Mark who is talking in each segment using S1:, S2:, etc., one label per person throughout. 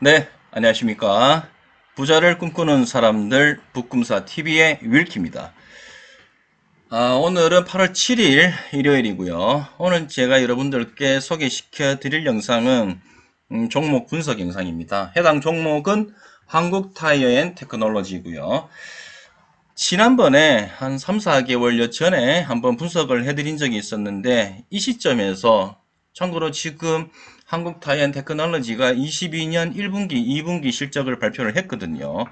S1: 네, 안녕하십니까. 부자를 꿈꾸는 사람들 북꿈사 TV의 윌키입니다. 오늘은 8월 7일 일요일이고요. 오늘 제가 여러분들께 소개시켜 드릴 영상은 종목 분석 영상입니다. 해당 종목은 한국타이어앤테크놀로지고요. 지난번에 한 3, 4개월여 전에 한번 분석을 해드린 적이 있었는데 이 시점에서 참고로 지금 한국타이어앤테크놀로지가 22년 1분기, 2분기 실적을 발표를 했거든요.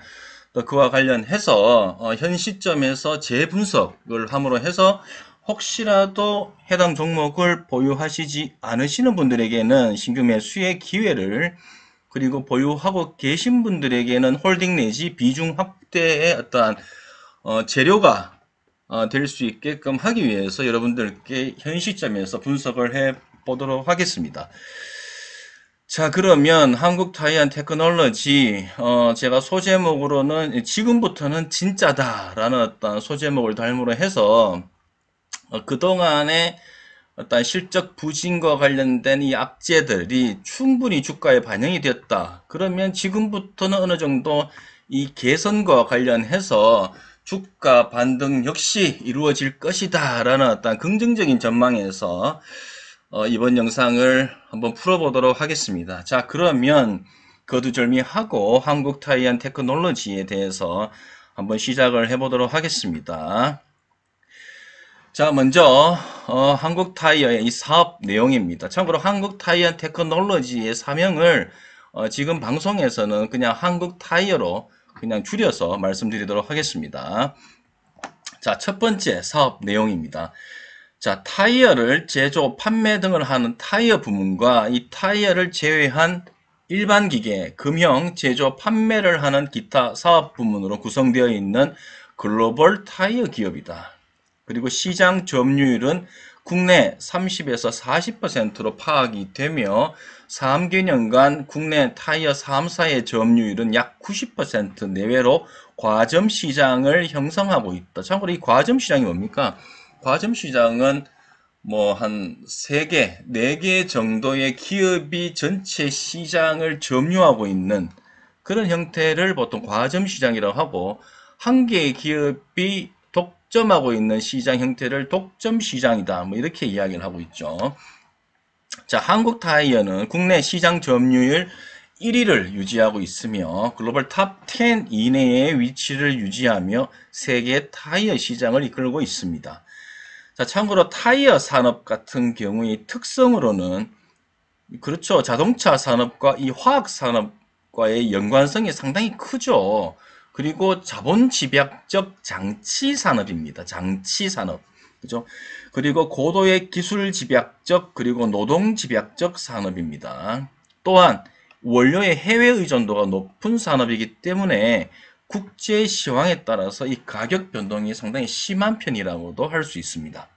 S1: 또 그와 관련해서 현 시점에서 재분석을 함으로 해서 혹시라도 해당 종목을 보유하시지 않으시는 분들에게는 신규 매수의 기회를, 그리고 보유하고 계신 분들에게는 홀딩 내지 비중 확대의 어떠한 재료가 될 수 있게끔 하기 위해서 여러분들께 현 시점에서 분석을 해 보도록 하겠습니다. 자, 그러면 한국타이어앤테크놀로지 제가 소제목으로는 지금부터는 진짜다라는 어떤 소제목을 달므로 해서 그동안에 어떤 실적 부진과 관련된 이 악재들이 충분히 주가에 반영이 되었다. 그러면 지금부터는 어느 정도 이 개선과 관련해서 주가 반등 역시 이루어질 것이다 라는 어떤 긍정적인 전망에서 이번 영상을 한번 풀어보도록 하겠습니다. 자, 그러면 거두절미하고 한국타이어앤테크놀로지에 대해서 한번 시작을 해보도록 하겠습니다. 자, 먼저 한국타이어의 이 사업 내용입니다. 참고로 한국타이어테크놀로지의 사명을 지금 방송에서는 그냥 한국타이어로 그냥 줄여서 말씀드리도록 하겠습니다. 자, 첫 번째 사업 내용입니다. 자, 타이어를 제조, 판매 등을 하는 타이어 부문과 이 타이어를 제외한 일반 기계, 금형, 제조, 판매를 하는 기타 사업 부문으로 구성되어 있는 글로벌 타이어 기업이다. 그리고 시장 점유율은 국내 30에서 40%로 파악이 되며 3개년간 국내 타이어 3사의 점유율은 약 90% 내외로 과점 시장을 형성하고 있다. 참고로 이 과점 시장이 뭡니까? 과점 시장은 뭐 한 3개, 4개 정도의 기업이 전체 시장을 점유하고 있는 그런 형태를 보통 과점 시장이라고 하고, 한 개의 기업이 독점하고 있는 시장 형태를 독점 시장이다. 뭐 이렇게 이야기를 하고 있죠. 자, 한국타이어는 국내 시장 점유율 1위를 유지하고 있으며 글로벌 탑 10 이내의 위치를 유지하며 세계 타이어 시장을 이끌고 있습니다. 자, 참고로 타이어 산업 같은 경우의 특성으로는 그렇죠. 자동차 산업과 이 화학 산업과의 연관성이 상당히 크죠. 그리고 자본 집약적 장치 산업입니다. 장치 산업. 그죠? 그리고 고도의 기술 집약적 그리고 노동 집약적 산업입니다. 또한 원료의 해외 의존도가 높은 산업이기 때문에 국제 시황에 따라서 이 가격 변동이 상당히 심한 편이라고도 할 수 있습니다.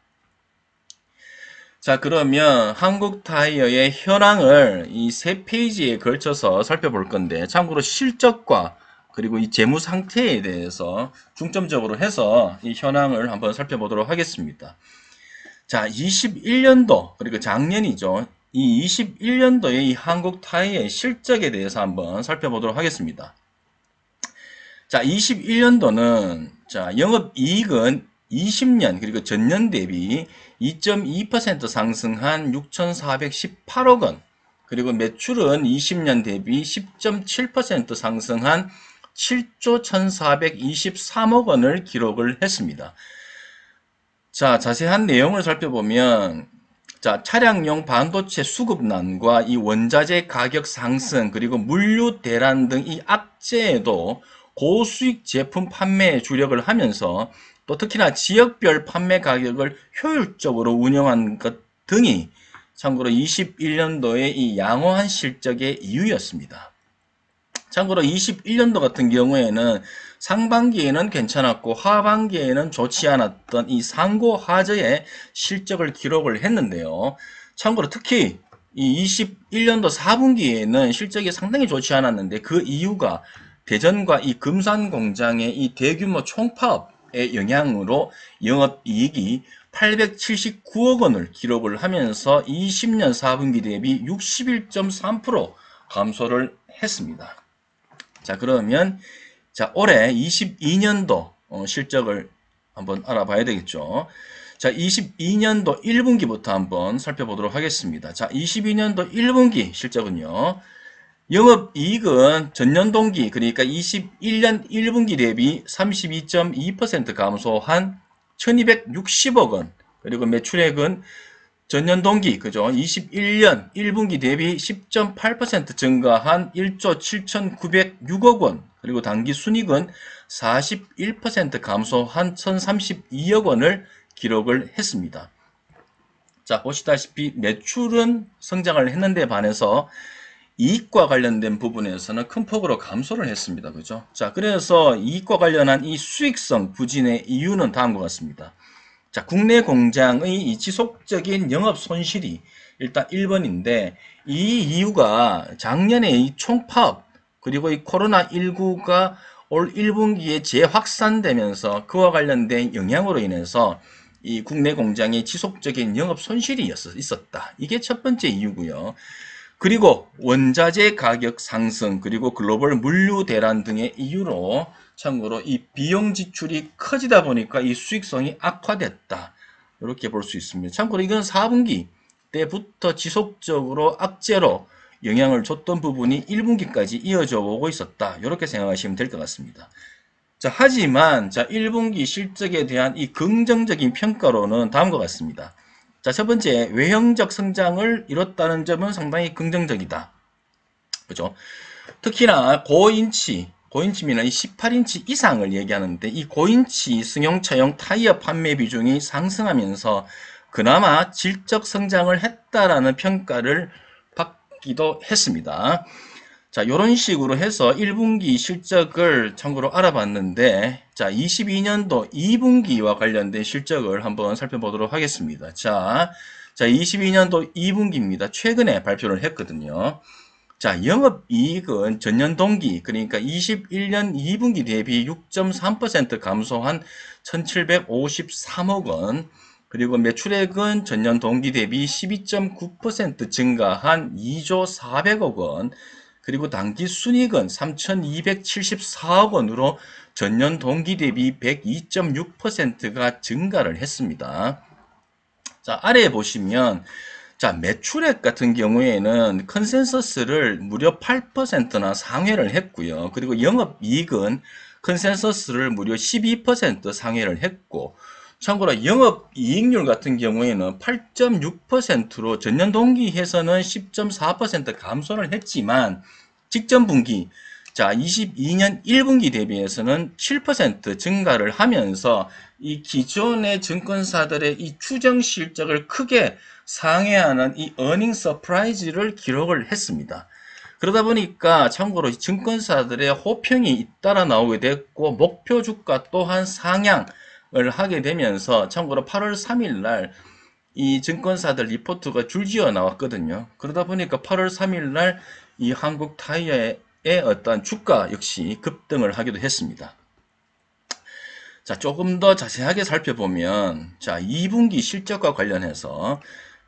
S1: 자, 그러면 한국타이어의 현황을 이 세 페이지에 걸쳐서 살펴볼 건데, 참고로 실적과 그리고 이 재무 상태에 대해서 중점적으로 해서 이 현황을 한번 살펴보도록 하겠습니다. 자, 21년도, 그리고 작년이죠. 이 21년도의 이 한국타이어의 실적에 대해서 한번 살펴보도록 하겠습니다. 자, 21년도는 자, 영업이익은 20년 그리고 전년 대비 2.2% 상승한 6,418억 원, 그리고 매출은 20년 대비 10.7% 상승한 7조 1,423억 원을 기록을 했습니다. 자, 자세한 내용을 살펴보면 자, 차량용 반도체 수급난과 이 원자재 가격 상승 그리고 물류 대란 등 이 악재에도 고수익 제품 판매에 주력을 하면서 또 특히나 지역별 판매 가격을 효율적으로 운영한 것 등이 참고로 21년도의 이 양호한 실적의 이유였습니다. 참고로 21년도 같은 경우에는 상반기에는 괜찮았고 하반기에는 좋지 않았던 이 상고하저의 실적을 기록을 했는데요. 참고로 특히 이 21년도 4분기에는 실적이 상당히 좋지 않았는데 그 이유가 대전과 이 금산 공장의 이 대규모 총파업의 영향으로 영업이익이 879억 원을 기록을 하면서 20년 4분기 대비 61.3% 감소를 했습니다. 자, 그러면 자, 올해 22년도 실적을 한번 알아봐야 되겠죠. 자, 22년도 1분기부터 한번 살펴보도록 하겠습니다. 자, 22년도 1분기 실적은요. 영업이익은 전년 동기, 그러니까 21년 1분기 대비 32.2% 감소한 1260억 원, 그리고 매출액은 전년 동기, 그죠? 21년 1분기 대비 10.8% 증가한 1조 7,906억 원, 그리고 당기 순이익은 41% 감소한 1,032억 원을 기록을 했습니다. 자, 보시다시피 매출은 성장을 했는데 반해서 이익과 관련된 부분에서는 큰 폭으로 감소를 했습니다. 그죠? 자, 그래서 이익과 관련한 이 수익성 부진의 이유는 다음과 같습니다. 자, 국내 공장의 이 지속적인 영업 손실이 일단 1번인데, 이 이유가 작년에 이 총파업, 그리고 이 코로나19가 올 1분기에 재확산되면서 그와 관련된 영향으로 인해서 이 국내 공장의 지속적인 영업 손실이 있었다. 이게 첫 번째 이유고요. 그리고 원자재 가격 상승, 그리고 글로벌 물류 대란 등의 이유로 참고로 이 비용 지출이 커지다 보니까 이 수익성이 악화됐다. 이렇게 볼 수 있습니다. 참고로 이건 4분기 때부터 지속적으로 악재로 영향을 줬던 부분이 1분기까지 이어져 오고 있었다. 이렇게 생각하시면 될 것 같습니다. 자, 하지만 1분기 실적에 대한 이 긍정적인 평가로는 다음과 같습니다. 자, 첫 번째, 외형적 성장을 이뤘다는 점은 상당히 긍정적이다. 그죠? 특히나 고인치면 이 18인치 이상을 얘기하는데, 이 고인치 승용차용 타이어 판매 비중이 상승하면서 그나마 질적 성장을 했다라는 평가를 받기도 했습니다. 자, 이런 식으로 해서 1분기 실적을 참고로 알아봤는데, 자, 22년도 2분기와 관련된 실적을 한번 살펴보도록 하겠습니다. 자, 22년도 2분기입니다. 최근에 발표를 했거든요. 자, 영업이익은 전년 동기, 그러니까 21년 2분기 대비 6.3% 감소한 1,753억 원, 그리고 매출액은 전년 동기 대비 12.9% 증가한 2조 400억 원, 그리고 당기 순이익은 3,274억 원으로 전년 동기 대비 102.6%가 증가를 했습니다. 자, 아래에 보시면 자, 매출액 같은 경우에는 컨센서스를 무려 8%나 상회를 했고요. 그리고 영업이익은 컨센서스를 무려 12% 상회를 했고, 참고로 영업이익률 같은 경우에는 8.6%로 전년 동기에서는 10.4% 감소를 했지만 직전 분기, 자, 22년 1분기 대비해서는 7% 증가를 하면서 이 기존의 증권사들의 이 추정 실적을 크게 상회하는 이 어닝 서프라이즈를 기록을 했습니다. 그러다 보니까 참고로 증권사들의 호평이 잇따라 나오게 됐고, 목표 주가 또한 상향을 하게 되면서 참고로 8월 3일 날 이 증권사들 리포트가 줄지어 나왔거든요. 그러다 보니까 8월 3일 날 이 한국 타이어의 어떤 주가 역시 급등을 하기도 했습니다. 자, 조금 더 자세하게 살펴보면, 자, 2분기 실적과 관련해서,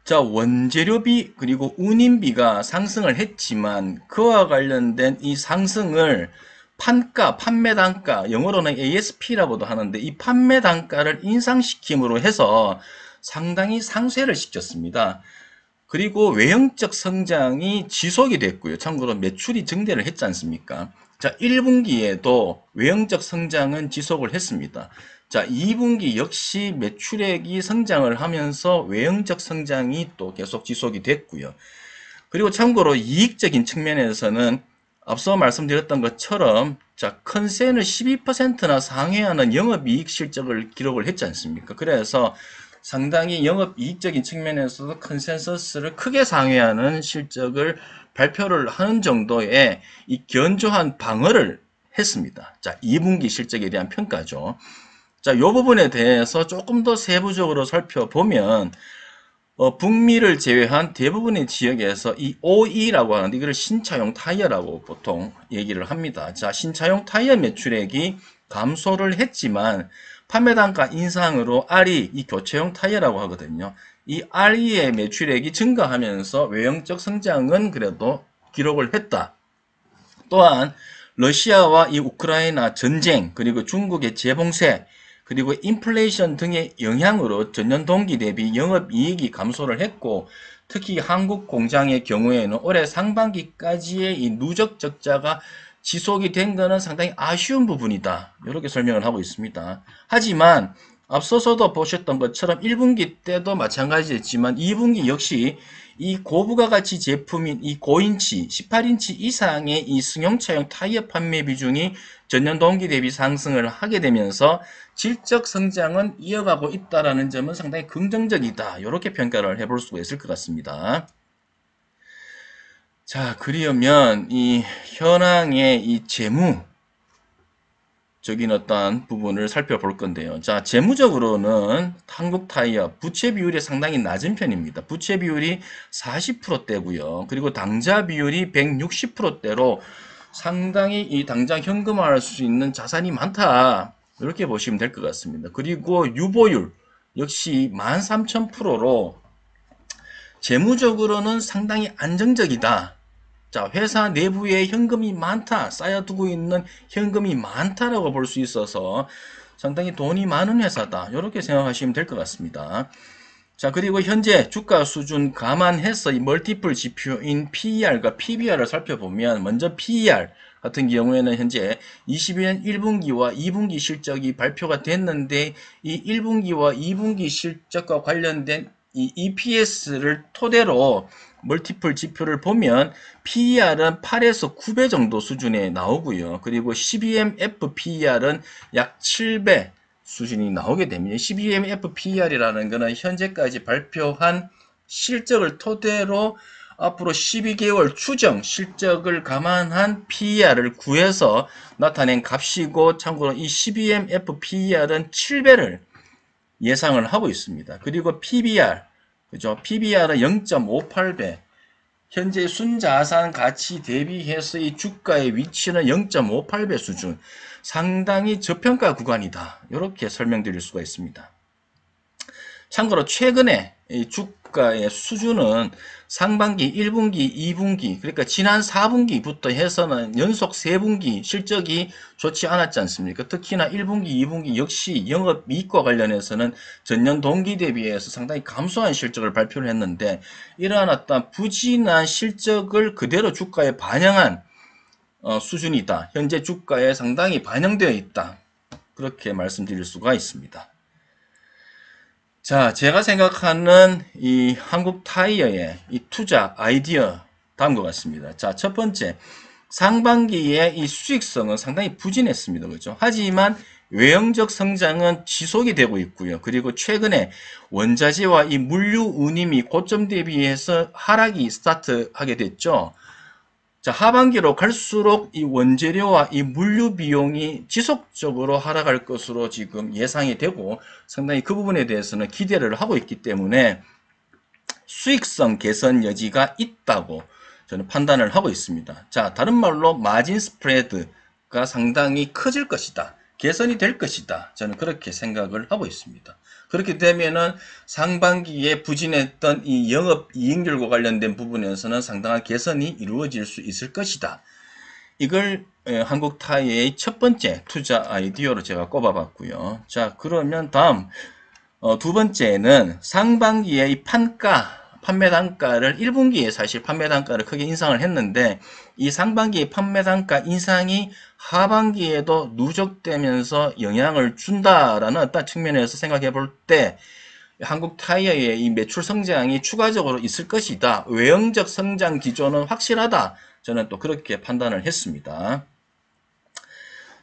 S1: 자, 원재료비 그리고 운임비가 상승을 했지만 그와 관련된 이 상승을 판가, 판매 단가, 영어로는 ASP라고도 하는데 이 판매 단가를 인상시킴으로 해서 상당히 상쇄를 시켰습니다. 그리고 외형적 성장이 지속이 됐고요. 참고로 매출이 증대를 했지 않습니까? 자, 1분기에도 외형적 성장은 지속을 했습니다. 자, 2분기 역시 매출액이 성장을 하면서 외형적 성장이 또 계속 지속이 됐고요. 그리고 참고로 이익적인 측면에서는 앞서 말씀드렸던 것처럼 자, 컨센을 12%나 상회하는 영업이익 실적을 기록을 했지 않습니까? 그래서 상당히 영업이익적인 측면에서도 컨센서스를 크게 상회하는 실적을 발표를 하는 정도의 이 견조한 방어를 했습니다. 자, 2분기 실적에 대한 평가죠. 자, 이 부분에 대해서 조금 더 세부적으로 살펴보면 북미를 제외한 대부분의 지역에서 이 OE라고 하는데 이걸 신차용 타이어라고 보통 얘기를 합니다. 자, 신차용 타이어 매출액이 감소를 했지만 판매 단가 인상으로 RE, 이 교체용 타이어라고 하거든요. 이 RE의 매출액이 증가하면서 외형적 성장은 그래도 기록을 했다. 또한 러시아와 이 우크라이나 전쟁, 그리고 중국의 재봉쇄, 그리고 인플레이션 등의 영향으로 전년 동기 대비 영업이익이 감소를 했고, 특히 한국 공장의 경우에는 올해 상반기까지의 이 누적 적자가 지속이 된 것은 상당히 아쉬운 부분이다. 이렇게 설명을 하고 있습니다. 하지만 앞서서도 보셨던 것처럼 1분기 때도 마찬가지였지만 2분기 역시 이 고부가 가치 제품인 이 고인치, 18인치 이상의 이 승용차용 타이어 판매 비중이 전년 동기 대비 상승을 하게 되면서 질적 성장은 이어가고 있다는 점은 상당히 긍정적이다. 이렇게 평가를 해볼 수가 있을 것 같습니다. 자, 그러면 이 현황의 이 재무적인 어떤 부분을 살펴볼 건데요. 자, 재무적으로는 한국타이어 부채 비율이 상당히 낮은 편입니다. 부채 비율이 40%대고요. 그리고 당좌 비율이 160%대로 상당히 이 당장 현금화할 수 있는 자산이 많다. 이렇게 보시면 될 것 같습니다. 그리고 유보율 역시 13,000%로 재무적으로는 상당히 안정적이다. 자, 회사 내부에 현금이 많다, 쌓여두고 있는 현금이 많다라고 볼 수 있어서 상당히 돈이 많은 회사다. 이렇게 생각하시면 될 것 같습니다. 자, 그리고 현재 주가 수준 감안해서 이 멀티플 지표인 PER과 PBR을 살펴보면 먼저 PER 같은 경우에는 현재 22년 1분기와 2분기 실적이 발표가 됐는데 이 1분기와 2분기 실적과 관련된 이 EPS를 토대로 멀티플 지표를 보면 PER은 8에서 9배 정도 수준에 나오고요. 그리고 CBMF PER은 약 7배 수준이 나오게 됩니다. CBMF PER이라는 것은 현재까지 발표한 실적을 토대로 앞으로 12개월 추정 실적을 감안한 PER을 구해서 나타낸 값이고, 참고로 이 CBMF PER은 7배를 예상을 하고 있습니다. 그리고 PBR, 그죠? PBR은 0.58배. 현재 순자산 가치 대비해서 이 주가의 위치는 0.58배 수준. 상당히 저평가 구간이다. 이렇게 설명드릴 수가 있습니다. 참고로 최근에 이 주가의 수준은 상반기 1분기, 2분기, 그러니까 지난 4분기부터 해서는 연속 3분기 실적이 좋지 않았지 않습니까? 특히나 1분기, 2분기 역시 영업이익과 관련해서는 전년 동기 대비해서 상당히 감소한 실적을 발표를 했는데, 이러한 어떤 부진한 실적을 그대로 주가에 반영한 수준이다. 현재 주가에 상당히 반영되어 있다. 그렇게 말씀드릴 수가 있습니다. 자, 제가 생각하는 이 한국 타이어의 이 투자 아이디어 다음과 같습니다. 자, 첫 번째, 상반기에 이 수익성은 상당히 부진했습니다. 그렇죠? 하지만 외형적 성장은 지속이 되고 있고요. 그리고 최근에 원자재와 이 물류 운임이 고점 대비해서 하락이 스타트하게 됐죠. 자, 하반기로 갈수록 이 원재료와 이 물류 비용이 지속적으로 하락할 것으로 지금 예상이 되고, 상당히 그 부분에 대해서는 기대를 하고 있기 때문에 수익성 개선 여지가 있다고 저는 판단을 하고 있습니다. 자, 다른 말로 마진 스프레드가 상당히 커질 것이다. 개선이 될 것이다. 저는 그렇게 생각을 하고 있습니다. 그렇게 되면은 상반기에 부진했던 이 영업 이익률과 관련된 부분에서는 상당한 개선이 이루어질 수 있을 것이다. 이걸 한국타이어의 첫 번째 투자 아이디어로 제가 꼽아봤고요. 자, 그러면 다음 두 번째는 상반기의 이 판매 단가를 1분기에 사실 판매 단가를 크게 인상을 했는데, 이 상반기의 판매 단가 인상이 하반기에도 누적되면서 영향을 준다라는 어떤 측면에서 생각해 볼 때 한국 타이어의 이 매출 성장이 추가적으로 있을 것이다. 외형적 성장 기조는 확실하다. 저는 또 그렇게 판단을 했습니다.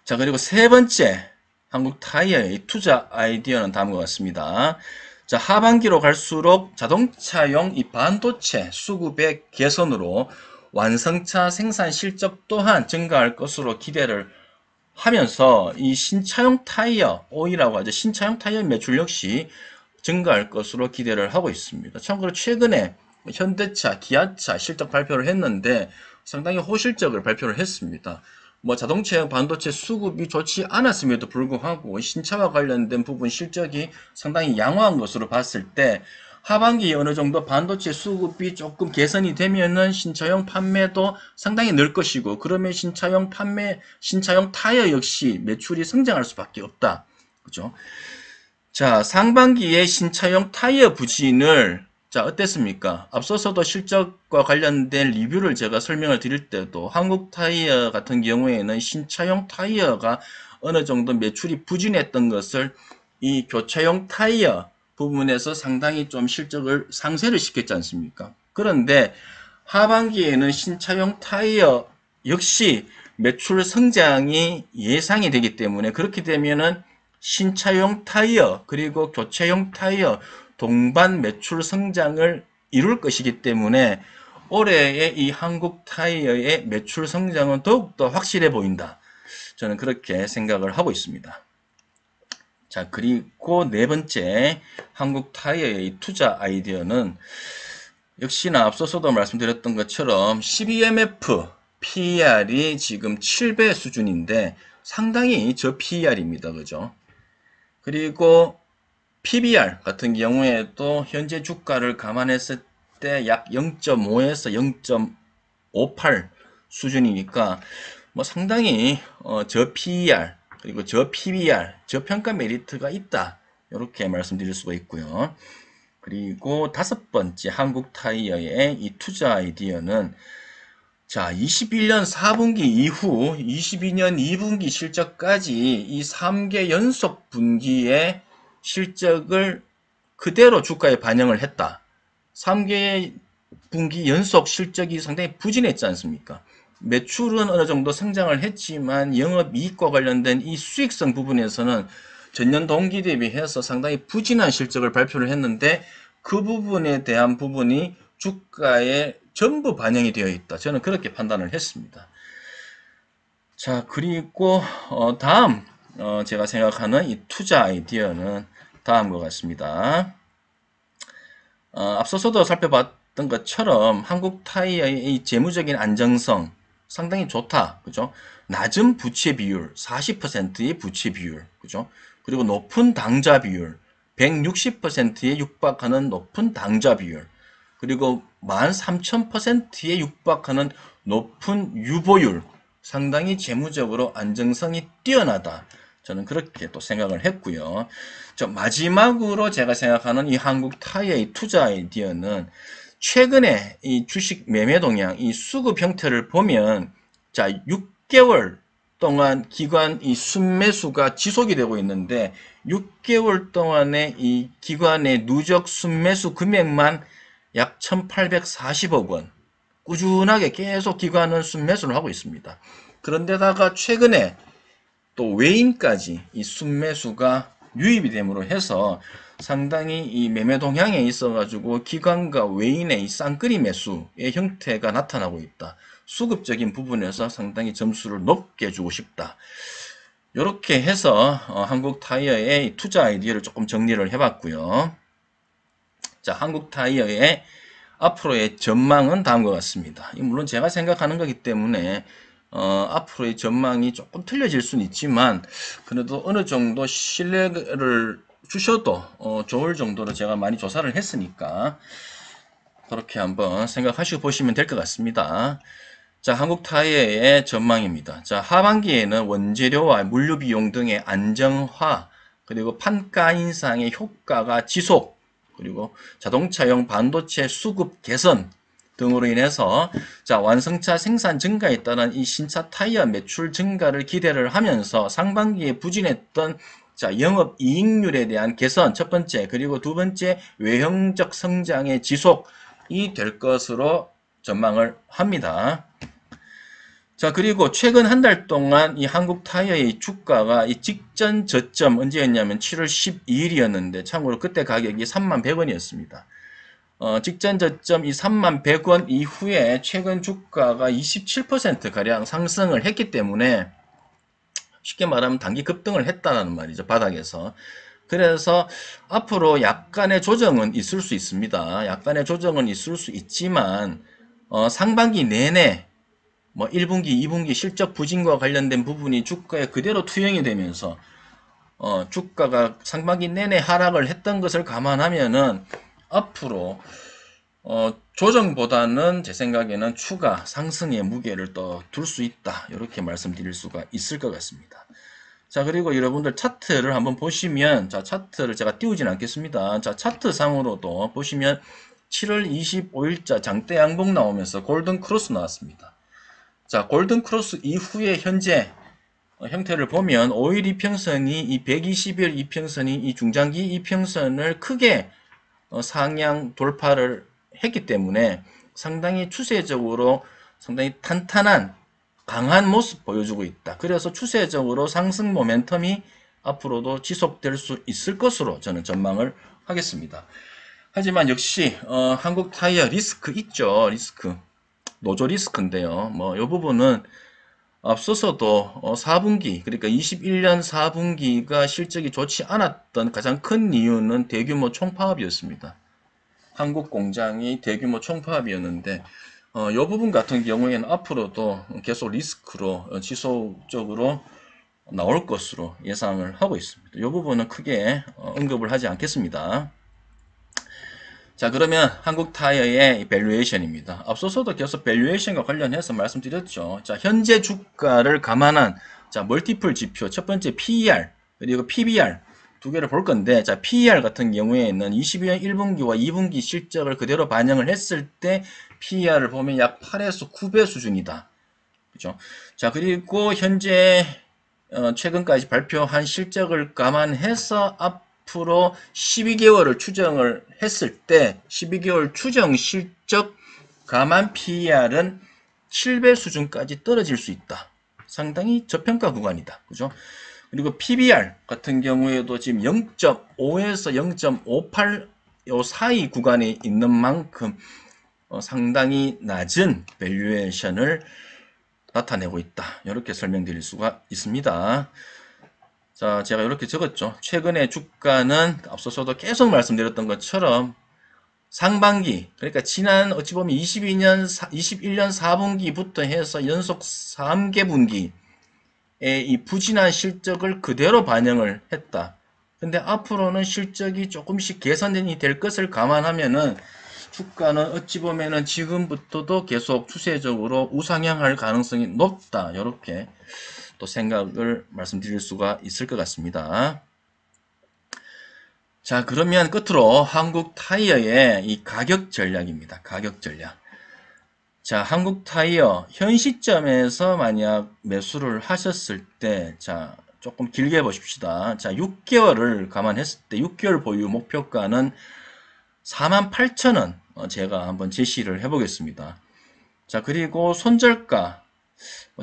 S1: 자, 그리고 세 번째 한국 타이어의 투자 아이디어는 다음과 같습니다. 자, 하반기로 갈수록 자동차용 이 반도체 수급의 개선으로 완성차 생산 실적 또한 증가할 것으로 기대를 하면서 이 신차용 타이어, OE라고 하죠. 신차용 타이어 매출 역시 증가할 것으로 기대를 하고 있습니다. 참고로 최근에 현대차, 기아차 실적 발표를 했는데 상당히 호실적을 발표를 했습니다. 뭐 자동차용 반도체 수급이 좋지 않았음에도 불구하고 신차와 관련된 부분 실적이 상당히 양호한 것으로 봤을 때 하반기에 어느 정도 반도체 수급이 조금 개선이 되면은 신차용 판매도 상당히 늘 것이고, 그러면 신차용 타이어 역시 매출이 성장할 수밖에 없다. 그죠? 자, 상반기에 신차용 타이어 부진을, 자, 어땠습니까? 앞서서도 실적과 관련된 리뷰를 제가 설명을 드릴 때도 한국 타이어 같은 경우에는 신차용 타이어가 어느 정도 매출이 부진했던 것을 이 교차용 타이어 부분에서 상당히 좀 실적을 상쇄를 시켰지 않습니까? 그런데 하반기에는 신차용 타이어 역시 매출 성장이 예상이 되기 때문에, 그렇게 되면은 신차용 타이어 그리고 교체용 타이어 동반 매출 성장을 이룰 것이기 때문에 올해의 이 한국 타이어의 매출 성장은 더욱더 확실해 보인다. 저는 그렇게 생각을 하고 있습니다. 자, 그리고 네 번째 한국 타이어의 투자 아이디어는 역시나 앞서서도 말씀드렸던 것처럼 12MF PER이 지금 7배 수준인데 상당히 저 PER입니다. 그죠? 그리고 PBR 같은 경우에도 현재 주가를 감안했을 때 약 0.5에서 0.58 수준이니까 뭐 상당히 저 PER 그리고 저 PBR 저평가 메리트가 있다. 이렇게 말씀드릴 수가 있고요. 그리고 다섯 번째 한국 타이어의 이 투자 아이디어는, 자, 21년 4분기 이후 22년 2분기 실적까지 이 3개 연속 분기의 실적을 그대로 주가에 반영을 했다. 3개 분기 연속 실적이 상당히 부진했지 않습니까? 매출은 어느 정도 성장을 했지만 영업이익과 관련된 이 수익성 부분에서는 전년 동기 대비해서 상당히 부진한 실적을 발표를 했는데, 그 부분에 대한 부분이 주가에 전부 반영이 되어 있다. 저는 그렇게 판단을 했습니다. 자, 그리고 다음 제가 생각하는 이 투자 아이디어는 다음과 같습니다. 앞서서도 살펴봤던 것처럼 한국 타이어의 이 재무적인 안정성 상당히 좋다. 그죠? 낮은 부채 비율, 40%의 부채 비율. 그죠? 그리고 높은 당좌 비율, 160%에 육박하는 높은 당좌 비율. 그리고 13,000%에 육박하는 높은 유보율. 상당히 재무적으로 안정성이 뛰어나다. 저는 그렇게 또 생각을 했고요. 마지막으로 제가 생각하는 이 한국 타이어의 투자 아이디어는, 최근에 이 주식 매매 동향, 이 수급 형태를 보면, 자, 6개월 동안 기관 이 순매수가 지속이 되고 있는데, 6개월 동안의 이 기관의 누적 순매수 금액만 약 1,840억 원. 꾸준하게 계속 기관은 순매수를 하고 있습니다. 그런데다가 최근에 또 외인까지 이 순매수가 유입이 됨으로 해서 상당히 이 매매 동향에 있어 가지고 기관과 외인의 이 쌍끌이 매수의 형태가 나타나고 있다. 수급적인 부분에서 상당히 점수를 높게 주고 싶다. 이렇게 해서 한국 타이어의 투자 아이디어를 조금 정리를 해봤고요. 자, 한국 타이어의 앞으로의 전망은 다음과 같습니다. 물론 제가 생각하는 거기 때문에 앞으로의 전망이 조금 틀려질 수는 있지만, 그래도 어느 정도 신뢰를 주셔도 좋을 정도로 제가 많이 조사를 했으니까 그렇게 한번 생각하시고 보시면 될 것 같습니다. 자, 한국 타이어의 전망입니다. 자, 하반기에는 원재료와 물류 비용 등의 안정화, 그리고 판가 인상의 효과가 지속, 그리고 자동차용 반도체 수급 개선 등으로 인해서, 자, 완성차 생산 증가에 따른 이 신차 타이어 매출 증가를 기대를 하면서 상반기에 부진했던, 자, 영업 이익률에 대한 개선 첫 번째, 그리고 두 번째 외형적 성장의 지속이 될 것으로 전망을 합니다. 자, 그리고 최근 한 달 동안 이 한국 타이어의 주가가 이 직전 저점 언제였냐면 7월 12일이었는데, 참고로 그때 가격이 31,100원이었습니다. 직전 저점 이 31,100원 이후에 최근 주가가 27%가량 상승을 했기 때문에, 쉽게 말하면 단기 급등을 했다는 말이죠, 바닥에서. 그래서 앞으로 약간의 조정은 있을 수 있습니다. 약간의 조정은 있을 수 있지만, 상반기 내내 뭐 1분기, 2분기 실적 부진과 관련된 부분이 주가에 그대로 투영이 되면서 주가가 상반기 내내 하락을 했던 것을 감안하면은 앞으로 조정보다는 제 생각에는 추가 상승의 무게를 더 둘 수 있다. 이렇게 말씀드릴 수가 있을 것 같습니다. 자, 그리고 여러분들 차트를 한번 보시면, 자, 차트를 제가 띄우진 않겠습니다. 자, 차트 상으로도 보시면 7월 25일자 장대 양봉 나오면서 골든 크로스 나왔습니다. 자, 골든 크로스 이후에 현재 형태를 보면 5일 이평선이 이 120일 이평선이 이 중장기 이평선을 크게 상향 돌파를 했기 때문에 상당히 추세적으로 상당히 탄탄한 강한 모습 보여주고 있다. 그래서 추세적으로 상승 모멘텀이 앞으로도 지속될 수 있을 것으로 저는 전망을 하겠습니다. 하지만 역시 한국 타이어 리스크 있죠. 리스크. 노조 리스크인데요. 뭐 이 부분은 앞서서도 4분기 그러니까 21년 4분기가 실적이 좋지 않았던 가장 큰 이유는 대규모 총파업이었습니다. 한국 공장이 대규모 총파업이었는데 이 부분 같은 경우에는 앞으로도 계속 리스크로 지속적으로 나올 것으로 예상을 하고 있습니다. 이 부분은 크게 언급을 하지 않겠습니다. 자, 그러면 한국 타이어의 밸류에이션입니다. 앞서서도 계속 밸류에이션과 관련해서 말씀드렸죠. 자, 현재 주가를 감안한 자, 멀티플 지표 첫 번째 PER 그리고 PBR 두 개를 볼 건데, 자, PER 같은 경우에는 22년 1분기와 2분기 실적을 그대로 반영을 했을 때 PER을 보면 약 8에서 9배 수준이다. 그죠? 자, 그리고 현재 최근까지 발표한 실적을 감안해서 앞으로 12개월을 추정을 했을 때 12개월 추정 실적 감안 PER은 7배 수준까지 떨어질 수 있다. 상당히 저평가 구간이다. 그죠? 그리고 PBR 같은 경우에도 지금 0.5에서 0.58 요 사이 구간에 있는 만큼 상당히 낮은 밸류에이션을 나타내고 있다. 이렇게 설명드릴 수가 있습니다. 자, 제가 이렇게 적었죠. 최근에 주가는 앞서서도 계속 말씀드렸던 것처럼 상반기, 그러니까 지난 어찌 보면 21년 4분기부터 해서 연속 3개 분기에 이 부진한 실적을 그대로 반영을 했다. 근데 앞으로는 실적이 조금씩 개선이 될 것을 감안하면은 주가는 어찌 보면은 지금부터도 계속 추세적으로 우상향할 가능성이 높다. 이렇게 또 생각을 말씀드릴 수가 있을 것 같습니다. 자, 그러면 끝으로 한국 타이어의 이 가격 전략입니다. 가격 전략. 자, 한국 타이어 현 시점에서 만약 매수를 하셨을 때, 자, 조금 길게 보십시다. 자, 6개월을 감안했을 때 6개월 보유 목표가는 48,000원 제가 한번 제시를 해보겠습니다. 자, 그리고 손절가.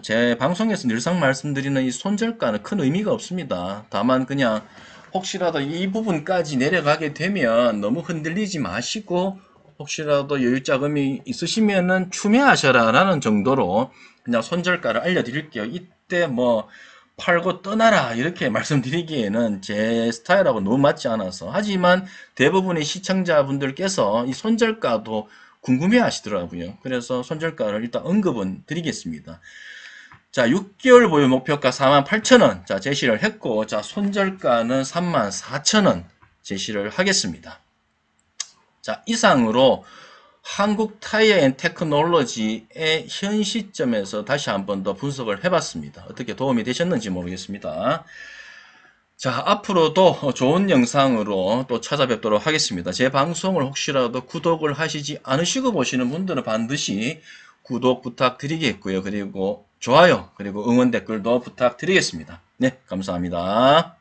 S1: 제 방송에서 늘상 말씀드리는 이 손절가는 큰 의미가 없습니다. 다만 그냥 혹시라도 이 부분까지 내려가게 되면 너무 흔들리지 마시고 혹시라도 여유 자금이 있으시면은 추매하셔라 라는 정도로 그냥 손절가를 알려드릴게요. 이때 뭐 팔고 떠나라 이렇게 말씀드리기에는 제 스타일하고 너무 맞지 않아서, 하지만 대부분의 시청자분들께서 이 손절가도 궁금해 하시더라고요. 그래서 손절가를 일단 언급은 드리겠습니다. 자, 6개월 보유 목표가 48,000원 자 제시를 했고, 자 손절가는 34,000원 제시를 하겠습니다. 자, 이상으로 한국 타이어 앤 테크놀로지의 현 시점에서 다시 한번 더 분석을 해봤습니다. 어떻게 도움이 되셨는지 모르겠습니다. 자, 앞으로도 좋은 영상으로 또 찾아뵙도록 하겠습니다. 제 방송을 혹시라도 구독을 하시지 않으시고 보시는 분들은 반드시 구독 부탁드리겠고요. 그리고 좋아요, 그리고 응원 댓글도 부탁드리겠습니다. 네, 감사합니다.